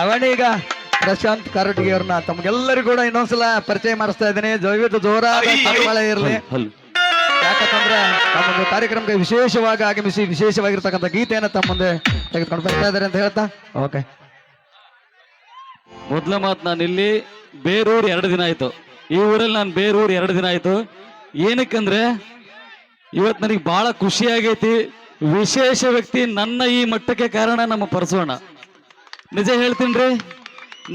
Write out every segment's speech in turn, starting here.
ಅವನೇ ಈಗ ಪ್ರಶಾಂತ್ ಕಾರಟಗಿ ಅವ್ರನ್ನ ತಮ್ಗೆಲ್ಲರಿಗೂ ಕೂಡ ಇನ್ನೊಂದ್ಸಲ ಪರಿಚಯ ಮಾಡಿಸ್ತಾ ಇದ್ದೀನಿ. ದಯವಿಟ್ಟು ಜೋರಾದ ಮಳೆ ಇರಲಿ. ಯಾಕಂತಂದ್ರೆ ತಮ್ಮೊಂದು ಕಾರ್ಯಕ್ರಮಕ್ಕೆ ವಿಶೇಷವಾಗಿ ಆಗಮಿಸಿ ವಿಶೇಷವಾಗಿರ್ತಕ್ಕಂಥ ಗೀತೆಯನ್ನು ತಮ್ಮ ಮುಂದೆ ತೆಗೆದುಕೊಂಡು ಬರ್ತಾ ಇದ್ದಾರೆ ಅಂತ ಹೇಳ್ತಾ ಓಕೆ. ಮೊದಲ ಮಾತು, ನಾನು ಇಲ್ಲಿ ಬೇರೂರು 2 ದಿನ ಆಯ್ತು. ಈ ಊರಲ್ಲಿ ನಾನು ಬೇರೂರು 2 ದಿನ ಆಯ್ತು. ಏನಕ್ಕಂದ್ರೆ ಇವತ್ತು ನನಗೆ ಬಹಳ ಖುಷಿ ಆಗೈತಿ. ವಿಶೇಷ ವ್ಯಕ್ತಿ ನನ್ನ ಈ ಮಟ್ಟಕ್ಕೆ ಕಾರಣ ನಮ್ಮ ಪರಸೋಣ. ನಿಜ ಹೇಳ್ತೀನಿ,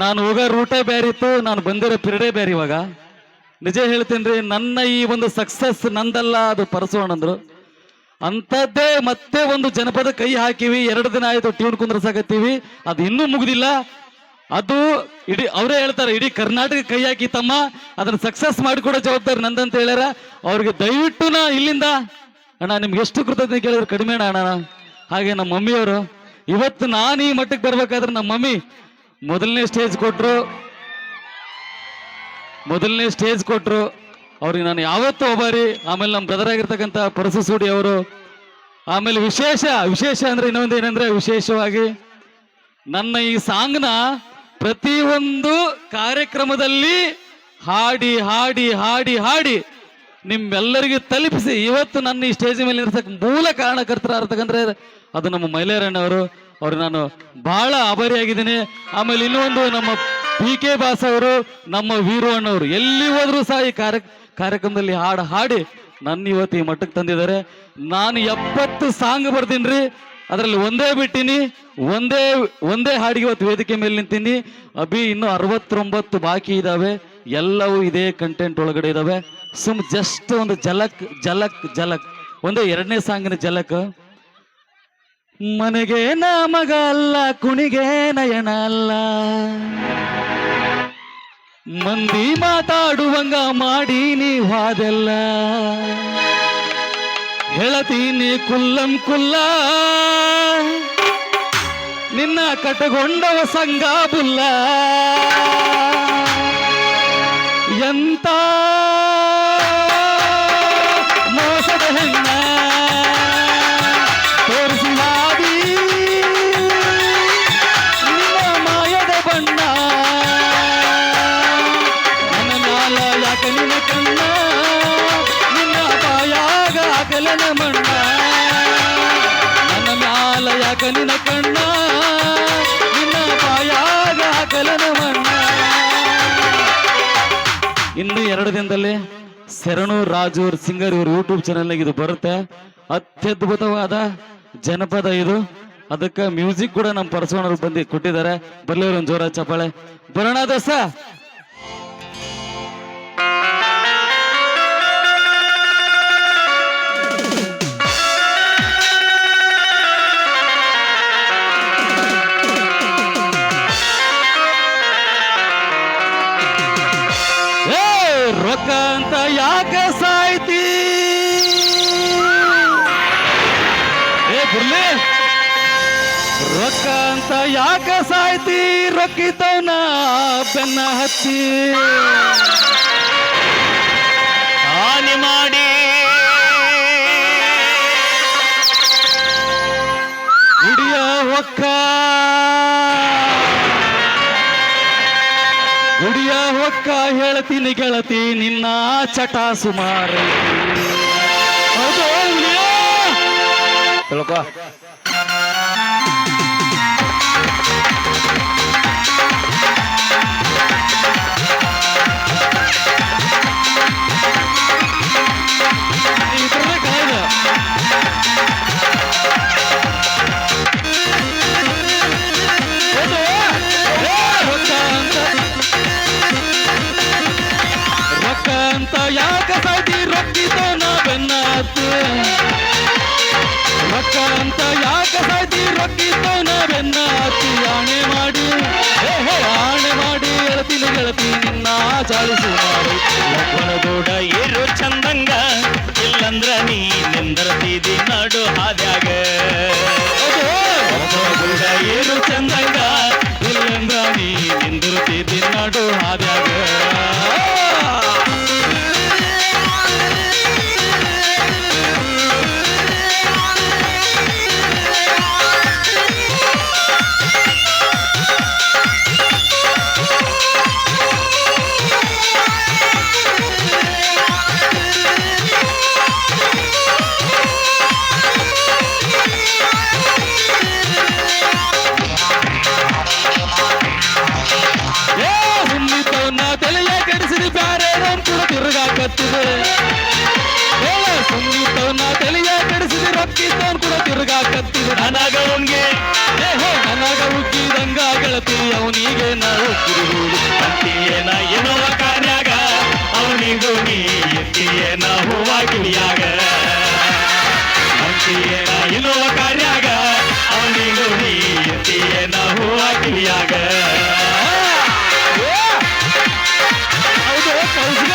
ನಾನು ಹೋಗೋ ರೂಟೇ ಬೇರೆ ಇತ್ತು, ನಾನು ಬಂದಿರೋ ಪಿರಿಯಡೇ ಬೇರೆ. ಇವಾಗ ನಿಜ ಹೇಳ್ತೀನಿ, ನನ್ನ ಈ ಒಂದು ಸಕ್ಸಸ್ ನಂದಲ್ಲ, ಅದು ಪರಸೋಣ ಅಂದ್ರು. ಅಂಥದ್ದೇ ಮತ್ತೆ ಒಂದು ಜನಪದ ಕೈ ಹಾಕಿವಿ. 2 ದಿನ ಆಯ್ತು ಟ್ಯೂನ್ ಕುಂದ್ರಸಾಕತ್ತೀವಿ, ಅದು ಇನ್ನೂ ಮುಗಿದಿಲ್ಲ. ಅದು ಇಡೀ ಅವರೇ ಹೇಳ್ತಾರೆ, ಇಡೀ ಕರ್ನಾಟಕ ಕೈ ಹಾಕಿ ತಮ್ಮ ಅದನ್ನ ಸಕ್ಸಸ್ ಮಾಡಿಕೊಡೋ ಜವಾಬ್ದಾರಿ ನಂದಂತ ಹೇಳ್ಯಾರ. ಅವ್ರಿಗೆ ದಯವಿಟ್ಟು ನಾ ಇಲ್ಲಿಂದ ಅಣ್ಣ ನಿಮ್ಗೆ ಎಷ್ಟು ಕೃತಜ್ಞತೆ ಕೇಳಿದ್ರೆ ಕಡಿಮೆ ಅಣ್ಣ. ಹಾಗೆ ನಮ್ಮ ಮಮ್ಮಿಯವರು ಇವತ್ತು ನಾನು ಈ ಮಟ್ಟಕ್ಕೆ ಬರ್ಬೇಕಾದ್ರೆ ನಮ್ಮ ಮಮ್ಮಿ ಮೊದಲನೇ ಸ್ಟೇಜ್ ಕೊಟ್ರು. ಅವ್ರಿಗೆ ನಾನು ಯಾವತ್ತೂ ಒಬ್ಬಾರಿ. ಆಮೇಲೆ ನಮ್ಮ ಬ್ರದರ್ ಆಗಿರ್ತಕ್ಕಂಥ ಪರಸು ಸೂಡಿ ಅವರು. ಆಮೇಲೆ ವಿಶೇಷ ಅಂದ್ರೆ ಇನ್ನೊಂದು ಏನಂದ್ರೆ, ವಿಶೇಷವಾಗಿ ನನ್ನ ಈ ಸಾಂಗ್ನ ಪ್ರತಿಯೊಂದು ಕಾರ್ಯಕ್ರಮದಲ್ಲಿ ಹಾಡಿ ಹಾಡಿ ಹಾಡಿ ಹಾಡಿ ನಿಮ್ಮೆಲ್ಲರಿಗೂ ತಲುಪಿಸಿ ಇವತ್ತು ನನ್ನ ಈ ಸ್ಟೇಜ್ ಮೇಲೆ ಇರ್ತಕ್ಕ ಮೂಲ ಕಾರಣಕರ್ತರಾಗಿರ್ತಕ್ಕಂದ್ರೆ ಅದು ನಮ್ಮ ಮೈಲಾರಣ್ಣವರು. ಅವ್ರಿಗೆ ನಾನು ಬಹಳ ಆಭಾರಿಯಾಗಿದ್ದೀನಿ. ಆಮೇಲೆ ಇನ್ನೊಂದು ನಮ್ಮ PK ಬಾಸ್ ಅವರು, ನಮ್ಮ ವೀರು ಅಣ್ಣವರು ಎಲ್ಲಿ ಹೋದ್ರು ಸಹ ಈ ಕಾರ್ಯಕ್ರಮದಲ್ಲಿ ಹಾಡಿ ನನ್ನ ಇವತ್ತು ಈ ಮಟ್ಟಕ್ಕೆ ತಂದಿದ್ದಾರೆ. ನಾನು 70 ಸಾಂಗ್ ಬರ್ತೀನಿ, ಅದರಲ್ಲಿ ಒಂದೇ ಬಿಟ್ಟಿನಿ, ಒಂದೇ ಹಾಡಿಗೆ ಇವತ್ತು ವೇದಿಕೆ ಮೇಲೆ ನಿಂತೀನಿ. ಇನ್ನೂ 69 ಬಾಕಿ ಇದಾವೆ. ಎಲ್ಲವೂ ಇದೇ ಕಂಟೆಂಟ್ ಒಳಗಡೆ ಇದಾವೆ. ಜಸ್ಟ್ ಒಂದು ಜಲಕ್ ಒಂದೇ 2ನೇ ಸಾಂಗಿನ ಜಲಕ್. ಮನೆಗೆ ನಾ ಮಗ ಅಲ್ಲ, ಕುಣಿಗೆ ನಯನ ಅಲ್ಲ, ಮಂದಿ ಮಾತಾಡುವಂಗ ಮಾಡಿ ನೀವಾದೆಲ್ಲ, ಹೇಳತೀನಿ ಕುಲ್ಲಂ ಕುಲ್ಲ, ನಿನ್ನ ಕಟ್ಟಗೊಂಡವ ಸಂಗ ಬುಲ್ಲ, ಎಂತ ಮೋಸದ ಹೆಣ್ಣ ತೋರಿಸಿದಾದಿ ನಿನ್ನ ಮಾಯದ ಬಣ್ಣ, ನನ್ನ ಮ್ಯಾಲ ಯಾಕ ನಿನ್ನ ಕಣ್ಣ, ನಿನ್ನ ಬಾಯಾಗ ಆಗಲನ ಮಣ್ಣ, ನನ್ನ ಮ್ಯಾಲ ಯಾಕ ನಿನ್ನ ಕಣ್ಣ, ನಿನ್ನ ಬಾಯಾಗ ಆಗಲನ ಮಣ್ಣ. ಇನ್ನು 2 ದಿನದಲ್ಲಿ ಶರಣು ರಾಜೂರ್ ಸಿಂಗರ್ ಇವರು ಯೂಟ್ಯೂಬ್ ಚಾನೆಲ್ ಇದು ಬರುತ್ತೆ. ಅತ್ಯದ್ಭುತವಾದ ಜನಪದ ಇದು. ಅದಕ್ಕೆ ಮ್ಯೂಸಿಕ್ ಕೂಡ ನಮ್ಮ ಪರಸೋಣರು ಬಂದು ಕೊಟ್ಟಿದ್ದಾರೆ. ಬರ್ಲಿ ಒಂದು ಜೋರ ಚಪ್ಪಾಳೆ ಬರೋಣ ದೋಸ್ತ. ರೊಕ್ಕ ಅಂತ ಯಾಕ ಸಾಯ್ತಿ ಬುರ್ಲಿ, ರೊಕ್ಕ ಅಂತ ಯಾಕ ಸಾಯ್ತಿ, ರೊಕ್ಕಿತವನ ಬೆನ್ನ ಹತ್ತಿ ಹಾನಿ ಮಾಡಿ ಹಿಡಿಯ ಹೊಕ್ಕ ಗುಡಿಯ ಹೊಕ್ಕ ಹೇಳ್ತೀನಿ ಗೆಳತಿ ನಿನ್ನ ಚಟ ಸುಮಾರು. ಹೌದು ತಿಳ್ಕೊ. ಅಂತ ಯಾಕ ಸಾಯ್ತಿ, ರೊಕ್ಕಿತವನ ಬೆನ್ನ ಹತ್ತಿ, ರೊಕ್ಕ ಅಂತ ಯಾಕ ಸಾಯ್ತಿ, ರೊಕ್ಕಿತವನ ಬೆನ್ನ ಹತ್ತಿ, ಆಣೆ ಮಾಡಿ ಹೇಳ್ತೀನಿ ಗೆಳತಿ ನಿನ್ನ ಚಾಳಿಸು ಮಾಡು, ಒಬ್ಬನಗೂಡ ಇರು ಚಂದಂಗ, ಇಲ್ಲಂದ್ರ ನೀ ನಿಂದರ್ತಿದಿ ನಡು ಹಾದ್ಯಾಗ, ಒಬ್ಬನಗೂಡ ಇರು ಚಂದಂಗ, ಇಲ್ಲಂದ್ರ ನೀ ನಿಂದಿರುತ್ತಿದ್ದಿ ನಡು ಹಾದ್ಯಾಗ. ರೊಕ್ಕಿದ್ದವನ್ ಕೂಡ ತಿರುಗಾಕತ್ತಿದ ನನಗ ಉಂಗೆ ನನಗ ಉಗ್ಗಿದಂಗ ಗೆಳತಿ ಅವನಿಗೆ ನಾವು ಕಿರುಗೂಡು ಅಂತಿಯೇನ ಎನ್ನುವ ಕಾರ್ಯಾಗ ಅವನಿಗೂ ನೀ ಎತ್ತಿಯೇನ ಹೂವ ಕಿವಿಯಾಗ ಅಂತಿಯೇನ ಎನ್ನುವ ಕಾರ್ಯಾಗ ಅವನಿಗೂ ನೀ ಎತ್ತಿಯೇನ ಹೂವ ಕಿವಿಯಾಗ ಹೌದು ಕೌಸ್ಗ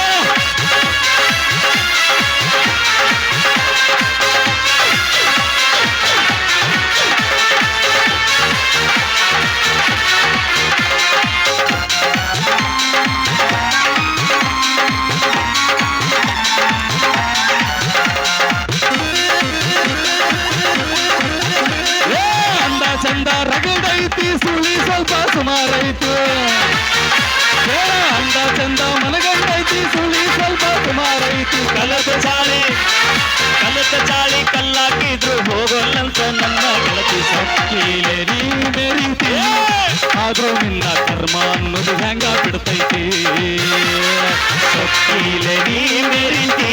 ಅಂದ ಚಂದ ರಗಡೈತಿ ಸುಳಿ ಸ್ವಲ್ಪ ಸುಮಾರೈತಿ ಅಂದ ಚಂದ ಮನಗಂಡೈತಿ ಸುಳಿ ಸ್ವಲ್ಪ ಸುಮಾರೈತಿ ಕಲತ ಚಾಳಿ ಕಲ್ಲಾಕಿದ್ರು ಹೋಗೋಲ್ಲಂತ ನನ್ನ ಗೆಳತಿ ಕೀಲೆ ನೀ ಮೆರೀತಿ ಆದ್ರೂ ನಿನ್ನ ಕರ್ಮ ಅನ್ನೋದು ಹೆಂಗ ಬಿಡ್ತೈತಿ ಸೊಕ್ಕಿಲೆ ನೀ ಮೆರಿತಿ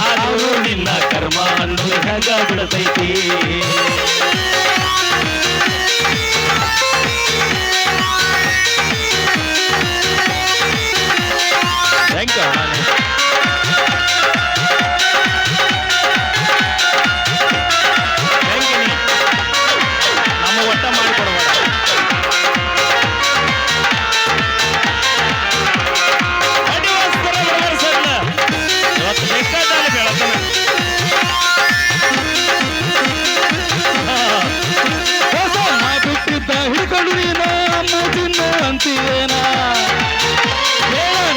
ಆದರೂ ನಿನ್ನ ಕರ್ಮ ಅನ್ನೋದು ಹೆಂಗ ಬಿಡತೈತಿ ಥ್ಯಾಂಕ್ ಯು ನಮ್ಮ ಒಟ್ಟ ಮಾಡಿಕೊಡಬೇಡ ಅಡಿವಾಸ್ತರ ಬರಬರ್ಸಲ್ಲ ಇವತ್ತು ಬೇಕಾದಲ್ಲಿ ಬೆಳತನ ನಾ ಬಿಟ್ಟಿದ್ದ ಹಿಡ್ಕೊಂಡು ನೀನು ಅಮ್ಮ ತಿನ್ನು ಅಂತೀಯೇನ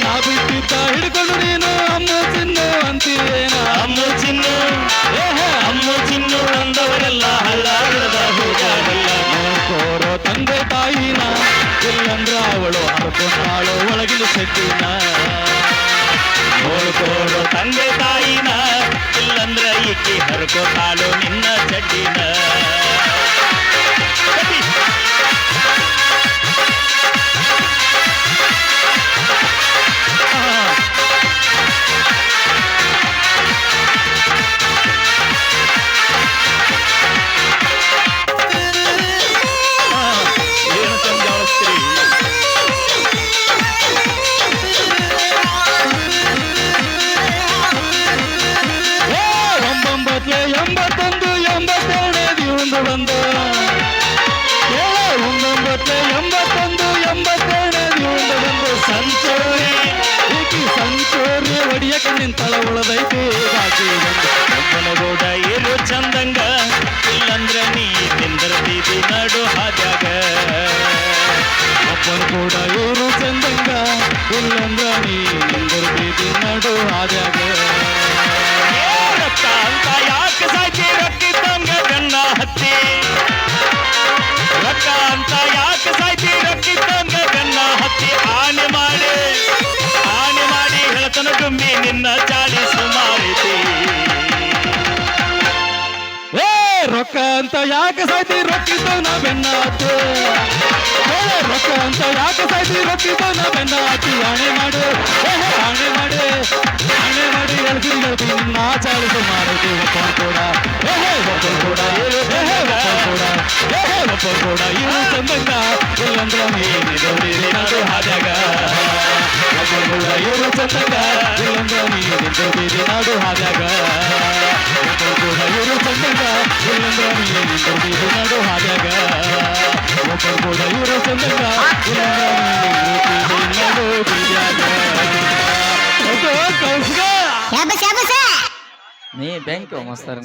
ನಾ ಬಿಟ್ಟಿದ್ದ ಹಿಡ್ಕೊಂಡು ನೀನು ಅಮ್ಮ ತಿನ್ನು ಅಂತೀಯೇನ ಅಮ್ಮು ಚಿನ್ನು ಅಂದವರೆಲ್ಲ ಹಳ್ಳ ಹಿಡಿದ ಹೋಗಾಡಲ್ಲ ನೋಡ್ಕೋರೋ ತಂದೆ ತಾಯಿನ ಇಲ್ಲಂದ್ರ ಅವಳು ಹರ್ಕೊಂಡಾಳು ಒಳಗಿನ ಶಕ್ತಿನ ನೋಡ್ಕೋಡು ತಂದೆ ತಾಯಿನ ಇಲ್ಲಂದ್ರ ಈಕಿ ಹರ್ಕೋತಾಳು ನಿನ್ನ ಚಡ್ಡಿನ ಕಟ್ಟಿ. ಏನು ಚಂದ ಜಾಡಿಸ್ತೀರಿ ಒಂಬೊಂಬತ್ಲೆ 81 82 ದಿವಂದು ಬಂದು 19 81 82 ದಿವಂದು ಬಂದು ಸಂಚೋರಿ ಈಕಿ ಸಂಚೋರಿ ಒಡಿಯಕ್ಕೆ ನಿಂತಳ ಉಳದೈತಿ ಬಾಕಿ ಬಂದು ಒಬ್ಬನಗೂಡ ಇರು ಚಂದಂಗ ಇಲ್ಲಂದ್ರ ನೀ ನಿಂದಿರ್ತಿದಿ ನಡು ಹಾದ್ಯಾಗ ಅಪ್ಪನ ಕೂಡ ಇವರು ಚಂದಂಗ ಇಲ್ಲಂದ್ರ ನೀ ನಿಂದಿರ್ತಿದಿ ನಡು ಹಾದ್ಯಾಗ ಏ ರೊಕ್ಕ ಅಂತ ಯಾಕೆ ಸಾಕಿ ರೊಕ್ಕಿದ್ದಂಗ ಗಣ್ಣ ಹತ್ತಿ ರೊಕ್ಕ ಅಂತ ಯಾಕೆ ಸಾಕಿ ರೊಕ್ಕಿದ್ದಂಗ ಗಣ್ಣ ಹತ್ತಿ ಆನೆ ಮಾಡಿ ಹೇಳ್ತನ ಗುಮ್ಮಿ ನಿನ್ನ ಚಾಳಿ ಸುಮಾರಿತಿ ಏ ರೊಕ್ಕ ಅಂತ ಯಾಕೆ ಸಾಯ್ತಿ ರೊಕ್ಕಿದ್ದವ್ ನಾ ಬೆನ್ನ ಹತ್ತು ರೊಕ್ಕ ಅಂತ ಯಾಕೆ ಸಾಯ್ತಿ ರೊಕ್ಕಿದ್ದವ್ ನಾ ಬೆನ್ನ ಹತ್ತಿ ಆಣೆ ಮಾಡು ಆಣೆ ಮಾಡಿ ಹೇಳ್ತೀನಿ ನಿನ್ನ ಚಾಳಿಸು ಮಾಡೈತಿ ಒಪ್ಪನ್ ಕೂಡ ಒಪ್ಪನ್ ಕೂಡ ಒಪ್ಪನ್ ಕೂಡ ಇವು ಚಂದಂಗ ಇಲ್ಲಂದ್ರ ನೀನಿದೋರಿರಿ ನಡು ಹಾದ್ಯಾಗ ಒಪ್ಪನ್ ಕೂಡ ಇವರು ಚಂದಂಗ ಇಲ್ಲಂದ್ರ ನೀನಿದೋರಿರಿ ನಡು ಹಾದ್ಯಾಗ ಒಪ್ಪನ್ ಕೂಡ ಇವರು ಚಂದಂಗ ಇಲ್ಲಂದ್ರ ನೀನಿದೋರಿರಿ ನಡು ಹಾದ್ಯಾಗ ಒಪ್ಪನ್ ಕೂಡ ಇವರು ಚಂದಂಗ ಇಲ್ಲಂದ್ರ ನೀನಿದೋರಿರಿ ನಡು ಬೀದ್ಯಾಗ ಕೌಸ್ಗ ಶಾಬಾಸ್ ಶಾಬಾಸ್ ನೀ ಬ್ಯಾಂಕ್ ಮಸ್ತಾರ